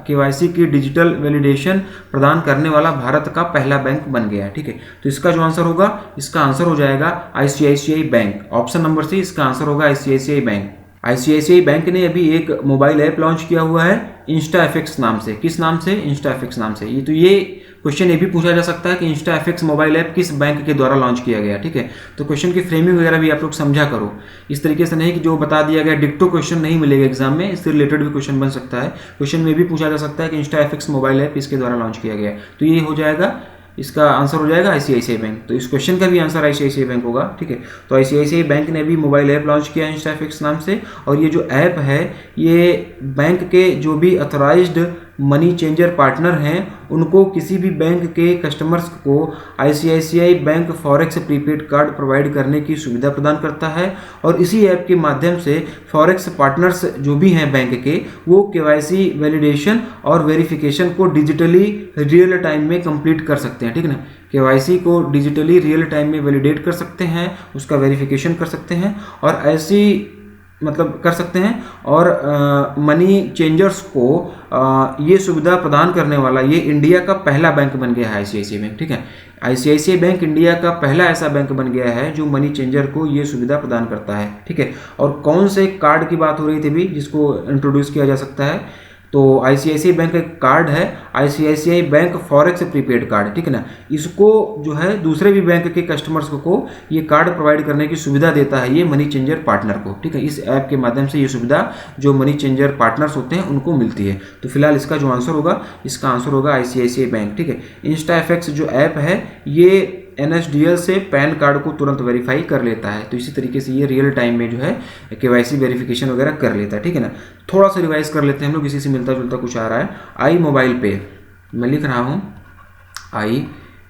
KYC की डिजिटल वैलिडेशन प्रदान करने वाला भारत का पहला बैंक बन गया है। ठीक है, तो इसका जो आंसर होगा, इसका आंसर हो जाएगा ICICI bank. Option number C, इसका आंसर होगा ICICI बैंक। ICICI बैंक ने अभी एक मोबाइल ऐप लॉन्च किया हुआ है InstaFX नाम से। किस नाम से? InstaFX नाम से। ये क्वेश्चन ये भी पूछा जा सकता है कि InstaFX मोबाइल ऐप किस बैंक के द्वारा लॉन्च किया गया। ठीक है, तो क्वेश्चन की फ्रेमिंग वगैरह भी आप लोग समझा करो। इस तरीके से नहीं कि जो बता दिया गया डिक्टो क्वेश्चन नहीं मिलेगा एग्जाम में, इससे रिलेटेड भी क्वेश्चन बन सकता है। क्वेश्चन में भी पूछा जा सकता है कि InstaFX मोबाइल ऐप इसके द्वारा लॉन्च किया गया। तो ये हो जाएगा, इसका आंसर हो जाएगा ICICI बैंक। तो इस क्वेश्चन का भी आंसर ICICI बैंक होगा। ठीक है, तो ICICI बैंक ने भी मोबाइल ऐप लॉन्च किया InstaFX नाम से। और ये जो ऐप है, ये बैंक के जो भी अथॉराइज्ड मनी चेंजर पार्टनर हैं उनको किसी भी बैंक के कस्टमर्स को ICICI bank forex prepaid card provide करने की सुविधा प्रदान करता है। और इसी ऐप के माध्यम से फॉरेक्स पार्टनर्स जो भी हैं बैंक के, वो KYC वैलिडेशन और वेरिफिकेशन को डिजिटली रियल टाइम में कंप्लीट कर सकते हैं। ठीक है ना, KYC को डिजिटली रियल टाइम में वैलिडेट कर सकते हैं, उसका वेरिफिकेशन कर सकते हैं और ऐसी कर सकते हैं। और मनी चेंजर्स को ये सुविधा प्रदान करने वाला ये इंडिया का पहला बैंक बन गया है ICICI बैंक। ठीक है, ICICI बैंक इंडिया का पहला ऐसा बैंक बन गया है जो मनी चेंजर को ये सुविधा प्रदान करता है। ठीक है, और कौन से कार्ड की बात हो रही थी भी जिसको इंट्रोड्यूस किया जा सकता है? तो ICICI बैंक एक कार्ड है, ICICI bank forex prepaid card. ठीक है ना, इसको जो है दूसरे भी बैंक के कस्टमर्स को ये कार्ड प्रोवाइड करने की सुविधा देता है ये मनी चेंजर पार्टनर को। ठीक है, इस ऐप के माध्यम से ये सुविधा जो मनी चेंजर पार्टनर्स होते हैं उनको मिलती है। तो फिलहाल इसका जो आंसर होगा, इसका आंसर होगा ICICI बैंक। ठीक है, InstaFX जो ऐप है ये NSDL से पैन कार्ड को तुरंत वेरीफाई कर लेता है। तो इसी तरीके से ये रियल टाइम में जो है KYC वेरिफिकेशन वगैरह कर लेता है। ठीक है ना, थोड़ा सा रिवाइज कर लेते हैं हम लोग, इसी से मिलता जुलता कुछ आ रहा है। आई मोबाइल पे, मैं लिख रहा हूँ आई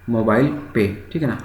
मोबाइल पे। ठीक है ना,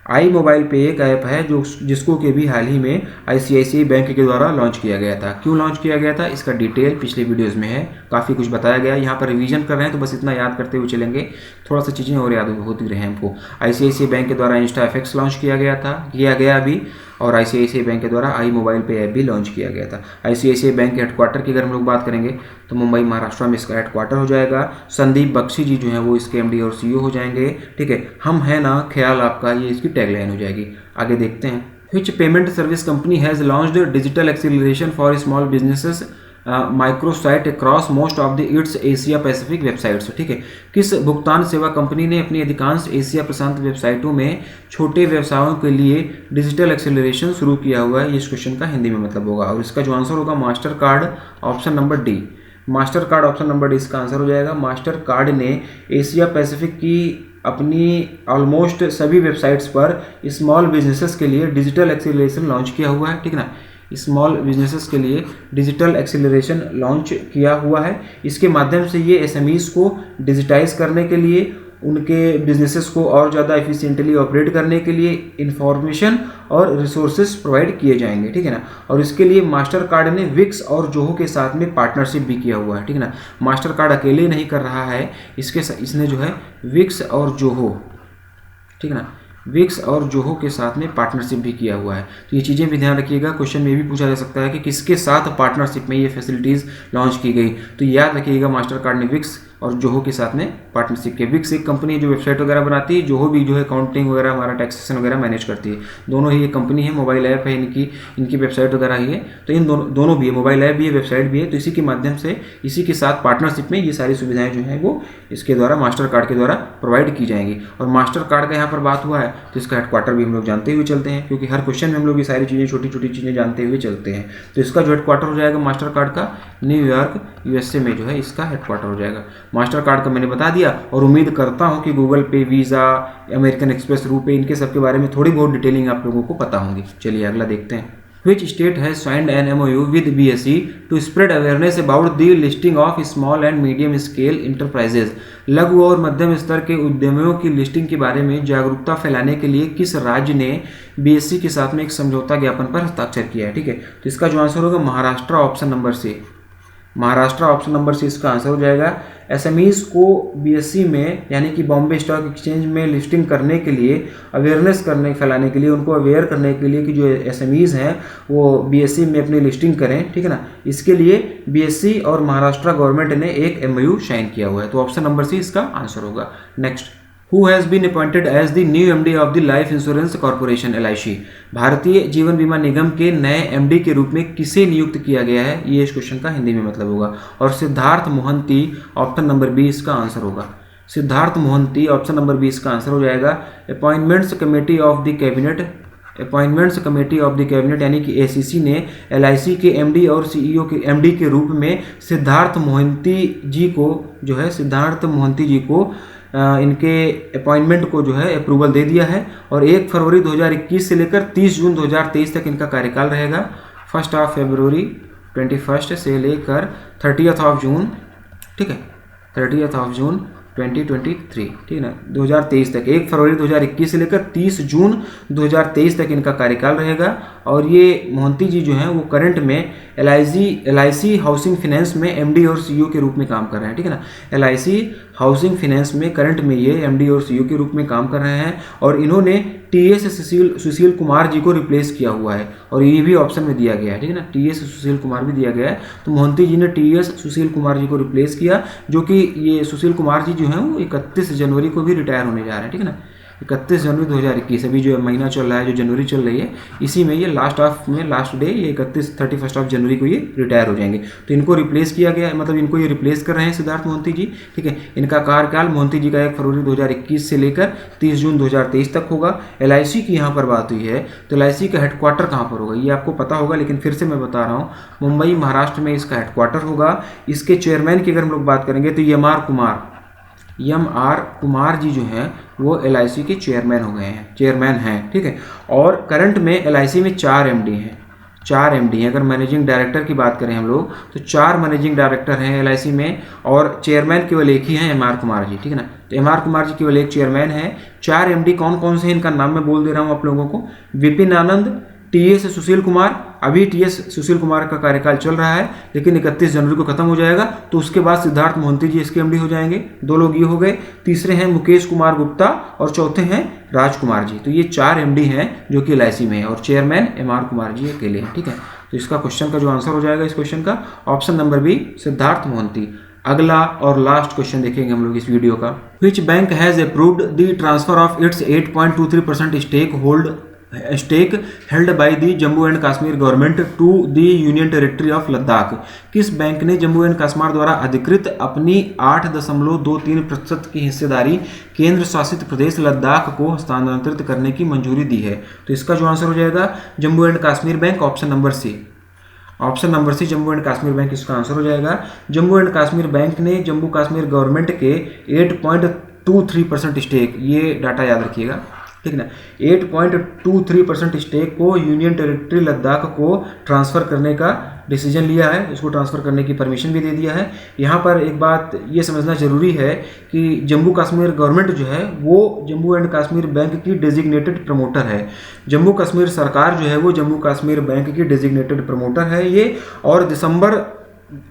आई मोबाइल पे एक ऐप है जिसको कि भी हाल ही में ICICI बैंक के द्वारा लॉन्च किया गया था। क्यों लॉन्च किया गया था, इसका डिटेल पिछले वीडियोस में है, काफ़ी कुछ बताया गया। यहाँ पर रिवीजन कर रहे हैं तो बस इतना याद करते हुए चलेंगे, थोड़ा सा चीज़ें और याद होती रहे हमको। ICICI बैंक के द्वारा InstaFX लॉन्च किया गया अभी और ICICI बैंक के द्वारा आई मोबाइल पे ऐप भी लॉन्च किया गया था। ICICI बैंक के हेडक्वार्टर की अगर हम लोग बात करेंगे तो मुंबई महाराष्ट्र में इसका हेडक्वार्टर हो जाएगा। संदीप बख्शी जी जो हैं वो इसके MD और CEO हो जाएंगे। ठीक है, हम है ना ख्याल आपका, ये इसकी टैगलाइन हो जाएगी। आगे देखते हैं। Which payment service company has launched digital acceleration for small businesses microsite across most of the it's Asia Pacific websites. ठीक है, किस भुगतान सेवा कंपनी ने अपनी अधिकांश एशिया प्रशांत वेबसाइटों में छोटे व्यवसायों के लिए डिजिटल एक्सेलरेशन शुरू किया हुआ है? ये इस क्वेश्चन का हिंदी में मतलब होगा, और इसका जो आंसर होगा master card, option number D. Master card option number D इसका आंसर हो जाएगा। मास्टर कार्ड ने एशिया पैसिफिक की अपनी ऑलमोस्ट सभी वेबसाइट्स पर स्मॉल बिजनेसेस के लिए डिजिटल एक्सेलरेशन लॉन्च किया हुआ है। ठीक है ना, स्मॉल बिजनेसेस के लिए डिजिटल एक्सेलरेशन लॉन्च किया हुआ है। इसके माध्यम से ये SMEs को डिजिटाइज करने के लिए, उनके बिजनेसेस को और ज़्यादा एफिशिएंटली ऑपरेट करने के लिए इंफॉर्मेशन और रिसोर्सेज प्रोवाइड किए जाएंगे। ठीक है ना, और इसके लिए मास्टर कार्ड ने विक्स और जोहो के साथ में पार्टनरशिप भी किया हुआ है। ठीक है ना, मास्टर कार्ड अकेले नहीं कर रहा है, इसने जो है विक्स और जोहो, ठीक है ना, विक्स और जोहो के साथ में पार्टनरशिप भी किया हुआ है। तो ये चीज़ें भी ध्यान रखिएगा, क्वेश्चन में भी पूछा जा सकता है कि किसके साथ पार्टनरशिप में ये फैसिलिटीज़ लॉन्च की गई। तो याद रखिएगा मास्टर कार्ड ने विक्स और जोहो के साथ में पार्टनरशिप के। विक्स एक कंपनी है जो वेबसाइट वगैरह बनाती है, जोहो भी जो है अकाउंटिंग वगैरह, हमारा टैक्सेशन वगैरह मैनेज करती है। दोनों ही एक कंपनी है, मोबाइल ऐप है इनकी वेबसाइट वगैरह ही है। तो इन दोनों भी है, मोबाइल ऐप भी है, वेबसाइट भी है। तो इसी के माध्यम से, इसी के साथ पार्टनरशिप में ये सारी सुविधाएं जो हैं वो इसके द्वारा, मास्टर कार्ड के द्वारा प्रोवाइड की जाएंगी। और मास्टर कार्ड का यहाँ पर बात हुआ है तो इसका हेडक्वार्टर भी हम लोग जानते हुए चलते हैं, क्योंकि हर क्वेश्चन में हम लोग ये सारी चीज़ें, छोटी छोटी चीज़ें जानते हुए चलते हैं। तो इसका जो हेडक्वार्टर हो जाएगा मास्टर कार्ड का, न्यूयॉर्क USA में जो है इसका हेडक्वार्टर हो जाएगा। मास्टर कार्ड का मैंने बता दिया, और उम्मीद करता हूं कि गूगल पे, वीज़ा, अमेरिकन एक्सप्रेस, रुपे, इनके सब के बारे में थोड़ी बहुत डिटेलिंग आप लोगों को पता होंगी। चलिए अगला देखते हैं। Which state has signed an MOU with BSE to spread awareness about the listing of small and medium scale enterprises? लघु और मध्यम स्तर के उद्यमियों की लिस्टिंग के बारे में जागरूकता फैलाने के लिए किस राज्य ने BSE के साथ में एक समझौता ज्ञापन पर हस्ताक्षर किया है? ठीक है, तो इसका जो आंसर होगा Maharashtra, option number C. Maharashtra option number C इसका आंसर हो जाएगा। SMEs को BSE में, यानी कि बॉम्बे स्टॉक एक्सचेंज में लिस्टिंग करने के लिए, अवेयरनेस करने, फैलाने के लिए, उनको अवेयर करने के लिए कि जो SMEs हैं वो BSE में अपनी लिस्टिंग करें। ठीक है ना, इसके लिए BSE और महाराष्ट्र गवर्नमेंट ने एक MOU साइन किया हुआ है। तो ऑप्शन नंबर सी इसका आंसर होगा। Next, Who has been appointed as the new MD of the Life Insurance Corporation LIC? Bharatiya Jeevan बीमा निगम के नए MD के रूप में किसे नियुक्त किया गया है? ये इस क्वेश्चन का हिंदी में मतलब होगा। और Siddharth Mohanty, option number B इसका आंसर होगा। Siddharth Mohanty, option number B इसका आंसर हो जाएगा। Appointments committee of the cabinet, appointments committee of the cabinet यानी कि ACC ने LIC के MD और CEO के MD के रूप में सिद्धार्थ मोहंती जी को जो है, सिद्धार्थ मोहंती जी को इनके अपॉइंटमेंट को जो है अप्रूवल दे दिया है। और 1 फरवरी 2021 से लेकर 30 जून 2023 तक इनका कार्यकाल रहेगा। 1 फरवरी 21 से लेकर 30 जून, ठीक है, 30 जून 2023, ठीक है ना, 2023 तक, 1 फरवरी 2021 से लेकर 30 जून 2023 तक इनका कार्यकाल रहेगा। और ये मोहंती जी जो हैं वो करंट में LIC हाउसिंग फाइनेंस में MD और CEO के रूप में काम कर रहे हैं। ठीक है ना, LIC हाउसिंग फाइनेंस में करंट में ये MD और CEO के रूप में काम कर रहे हैं। और इन्होंने TS सुशील कुमार जी को रिप्लेस किया हुआ है, और ये भी ऑप्शन में दिया गया है। ठीक है ना, TS सुशील कुमार भी दिया गया है। तो मोहंती जी ने TS सुशील कुमार जी को रिप्लेस किया, जो कि ये सुशील कुमार जी जो हैं वो 31 जनवरी को भी रिटायर होने जा रहे हैं। ठीक है ना, 31 जनवरी 2021, अभी जो महीना चल रहा है, जो जनवरी चल रही है, इसी में ये लास्ट डे, ये 31 जनवरी को ये रिटायर हो जाएंगे। तो इनको रिप्लेस किया गया है, मतलब इनको ये रिप्लेस कर रहे हैं सिद्धार्थ मोहंती जी। ठीक है, इनका कार्यकाल मोहंती जी का 1 फरवरी 2021 से लेकर 30 जून 2023 तक होगा। LIC की यहाँ पर बात हुई है, तो LIC का हेडक्वार्टर कहाँ पर होगा ये आपको पता होगा, लेकिन फिर से मैं बता रहा हूँ, मुंबई महाराष्ट्र में इसका हेडक्वार्टर होगा। इसके चेयरमैन की अगर हम लोग बात करेंगे तो MR कुमार जी जो हैं वो LIC के चेयरमैन हैं। ठीक है, और करंट में LIC में 4 MD हैं। अगर मैनेजिंग डायरेक्टर की बात करें हम लोग तो 4 मैनेजिंग डायरेक्टर हैं LIC में, और चेयरमैन केवल एक ही हैं, MR कुमार जी। ठीक है ना, तो MR कुमार जी केवल एक चेयरमैन हैं। 4 MD कौन कौन से हैं, इनका नाम मैं बोल दे रहा हूँ आप लोगों को। विपिन आनंद, TS सुशील कुमार, अभी TS सुशील कुमार का कार्यकाल चल रहा है लेकिन 31 जनवरी को खत्म हो जाएगा, तो उसके बाद सिद्धार्थ मोहंती जी इसके MD हो जाएंगे। 2 लोग ये हो गए। तीसरे हैं मुकेश कुमार गुप्ता और चौथे हैं राजकुमार जी। तो ये 4 MD हैं जो कि LIC में है और चेयरमैन MR कुमार जी अकेले हैं। ठीक है, तो इसका क्वेश्चन का जो आंसर हो जाएगा इस क्वेश्चन का option number B, Siddharth Mohanty. अगला और लास्ट क्वेश्चन देखेंगे हम लोग इस वीडियो का। Which bank has approved the transfer of its 8.23% stake held by the Jammu and Kashmir government to the union territory of Ladakh? किस बैंक ने जम्मू एंड कश्मीर द्वारा अधिकृत अपनी 8.23% की हिस्सेदारी केंद्र शासित प्रदेश लद्दाख को हस्तांतरित करने की मंजूरी दी है? तो इसका जो आंसर हो जाएगा Jammu and Kashmir bank, option number C. Option number C Jammu and Kashmir bank इसका आंसर हो जाएगा। जम्मू एंड कश्मीर बैंक ने जम्मू कश्मीर गवर्नमेंट के 8.23% स्टेक, ये डाटा याद रखिएगा, ठीक ना, 8.23% स्टेक को यूनियन टेरिटरी लद्दाख को ट्रांसफ़र करने का डिसीजन लिया है। इसको ट्रांसफ़र करने की परमिशन भी दे दिया है। यहाँ पर एक बात ये समझना ज़रूरी है कि जम्मू कश्मीर गवर्नमेंट जो है वो जम्मू एंड कश्मीर बैंक की डेजिग्नेटेड प्रमोटर है। जम्मू कश्मीर सरकार जो है वो जम्मू कश्मीर बैंक की डेजिग्नेटेड प्रमोटर है ये, और दिसंबर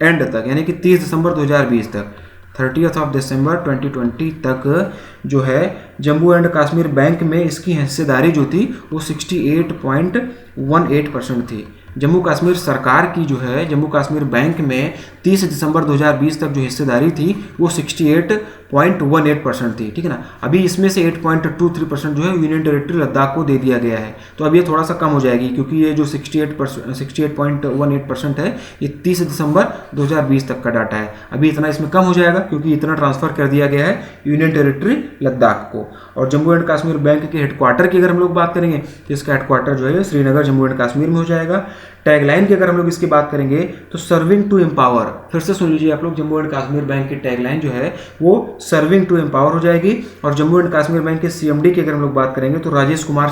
एंड तक यानी कि 30 दिसंबर 2020 तक, 30 दिसंबर 2020 तक जो है जम्मू एंड कश्मीर बैंक में इसकी हिस्सेदारी जो थी वो 68.18% थी। जम्मू कश्मीर सरकार की जो है जम्मू कश्मीर बैंक में 30 दिसंबर 2020 तक जो हिस्सेदारी थी वो 68.18% थी, ठीक है ना। अभी इसमें से 8.23% जो है यूनियन टेरिटरी लद्दाख को दे दिया गया है, तो अब ये थोड़ा सा कम हो जाएगी क्योंकि ये जो 68.18% है ये 30 दिसंबर 2020 तक का डाटा है। अभी इतना इसमें कम हो जाएगा क्योंकि इतना ट्रांसफ़र कर दिया गया है यूनियन टेरिटरी लद्दाख को। और जम्मू एंड कश्मीर बैंक के हेडक्वार्टर की अगर हम लोग बात करेंगे तो इसका हेडक्वार्टर जो है श्रीनगर जम्मू एंड कश्मीर में हो जाएगा। टैगलाइन की अगर हम लोग इसकी बात करेंगे तो सर्विंग टू एम्पावर, फिर से सुन लीजिए आप लोग, जम्मू एंड कश्मीर बैंक की टैगलाइन जो है वो सर्विंग टू एम्पावर हो जाएगी। और जम्मू एंड कश्मीर बैंक के CMD की अगर हम लोग बात करेंगे तो राजेश कुमार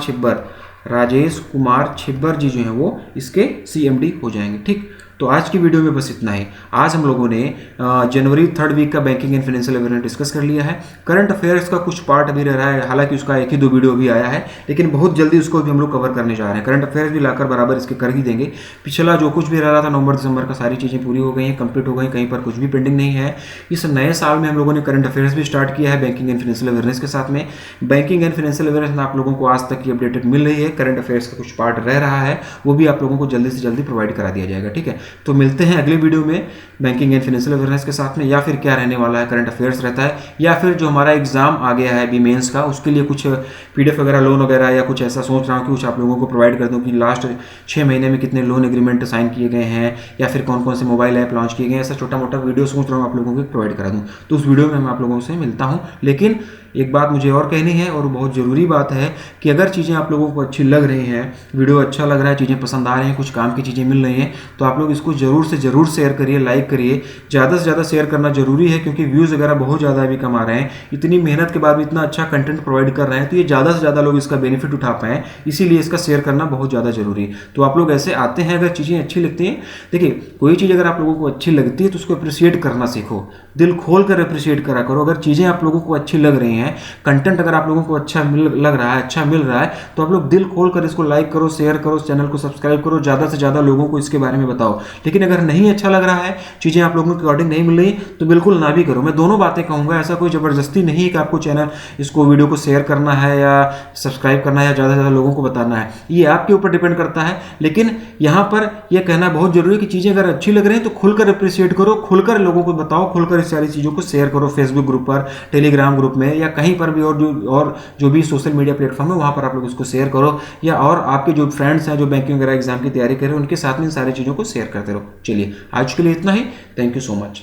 छिब्बर जी जो हैं वो इसके CMD हो जाएंगे। ठीक, तो आज की वीडियो में बस इतना ही। आज हम लोगों ने जनवरी 3rd वीक का banking and financial awareness discuss कर लिया है। करंट अफेयर्स का कुछ पार्ट अभी रह रहा है, हालांकि उसका 1 ही 2 वीडियो भी आया है, लेकिन बहुत जल्दी उसको भी हम लोग कवर करने जा रहे हैं। करंट अफेयर्स भी लाकर बराबर इसके कर ही देंगे। पिछला जो कुछ भी रह रहा था नवंबर दिसंबर का, सारी चीज़ें पूरी हो गई हैं, कंप्लीट हो गई, कहीं पर कुछ भी पेंडिंग नहीं है। इस नए साल में हम लोगों ने करंट अफेयर्स भी स्टार्ट किया है बैंकिंग एंड फाइनेंशियल अवेयरनेस के साथ में। बैंकिंग एंड फाइनेंशियल अवेयरनेस में आप लोगों को आज तक की अपडेटेड मिल रही है। करंट अफेयर्स का कुछ पार्ट रह रहा है, वो भी आप लोगों को जल्दी से जल्दी प्रोवाइड करा दिया जाएगा। ठीक है, तो मिलते हैं अगले वीडियो में बैंकिंग एंड फाइनेंशियल अवेयरनेस के साथ में, या फिर क्या रहने वाला है, करंट अफेयर्स रहता है, या फिर जो हमारा एग्जाम आ गया है बी मेंस का, उसके लिए कुछ PDF वगैरह, लोन वगैरह, या कुछ ऐसा सोच रहा हूँ कि कुछ आप लोगों को प्रोवाइड कर दूँ कि लास्ट 6 महीने में कितने लोन एग्रीमेंट साइन किए गए हैं, या फिर कौन कौन से मोबाइल ऐप लॉन्च किए गए हैं, ऐसा छोटा मोटा वीडियो सोच रहा हूँ आप लोगों को प्रोवाइड करा दूँ। तो उस वीडियो में मैं आप लोगों से मिलता हूँ। लेकिन एक बात मुझे और कहनी है, और बहुत ज़रूरी बात है कि अगर चीज़ें आप लोगों को अच्छी लग रही हैं, वीडियो अच्छा लग रहा है, चीज़ें पसंद आ रही हैं, कुछ काम की चीज़ें मिल रही हैं, तो आप लोग इसको ज़रूर से ज़रूर शेयर करिए, लाइक करिए। ज़्यादा से ज़्यादा शेयर करना ज़रूरी है क्योंकि व्यूज़ वगैरह बहुत ज़्यादा अभी कम आ रहे हैं। इतनी मेहनत के बाद भी इतना अच्छा कंटेंट प्रोवाइड कर रहे हैं, तो ये ज़्यादा से ज़्यादा लोग इसका बेनिफिट उठा पाएँ, इसीलिए इसका शेयर करना बहुत ज़्यादा ज़रूरी है। तो आप लोग ऐसे आते हैं, अगर चीज़ें अच्छी लगती हैं, देखिए कोई चीज़ अगर आप लोगों को अच्छी लगती है तो उसको अप्रिशिएट करना सीखो, दिल खोल कर अप्रिशिएट करा करो। अगर चीज़ें आप लोगों को अच्छी लग रही हैं, कंटेंट अगर आप लोगों को अच्छा लग रहा है, अच्छा मिल रहा है, तो आप लोग दिल खोल कर इसको लाइक करो, शेयर करो, चैनल को सब्सक्राइब करो, ज़्यादा से ज़्यादा लोगों को इसके बारे में बताओ। लेकिन अगर नहीं अच्छा लग रहा है, चीज़ें आप लोगों के अकॉर्डिंग नहीं मिल रही, तो बिल्कुल ना भी करो। मैं दोनों बातें कहूँगा, ऐसा कोई ज़बरदस्ती नहीं है कि आपको चैनल इसको वीडियो को शेयर करना है या सब्सक्राइब करना है या ज़्यादा से ज़्यादा लोगों को बताना है, ये आपके ऊपर डिपेंड करता है। लेकिन यहाँ पर यह कहना बहुत जरूरी है कि चीज़ें अगर अच्छी लग रही हैं तो खुलकर अप्रिशिएट करो, खुलकर लोगों को बताओ, खुलकर इस सारी चीज़ों को शेयर करो, फेसबुक ग्रुप पर, टेलीग्राम ग्रुप में, या कहीं पर भी, और जो भी सोशल मीडिया प्लेटफॉर्म है वहाँ पर आप लोग इसको शेयर करो, या और आपके जो फ्रेंड्स हैं जो बैंकिंग वगैरह एग्जाम की तैयारी कर रहे हैं उनके साथ में इन सारी चीज़ों को शेयर करते रहो। चलिए आज के लिए इतना ही। Thank you so much.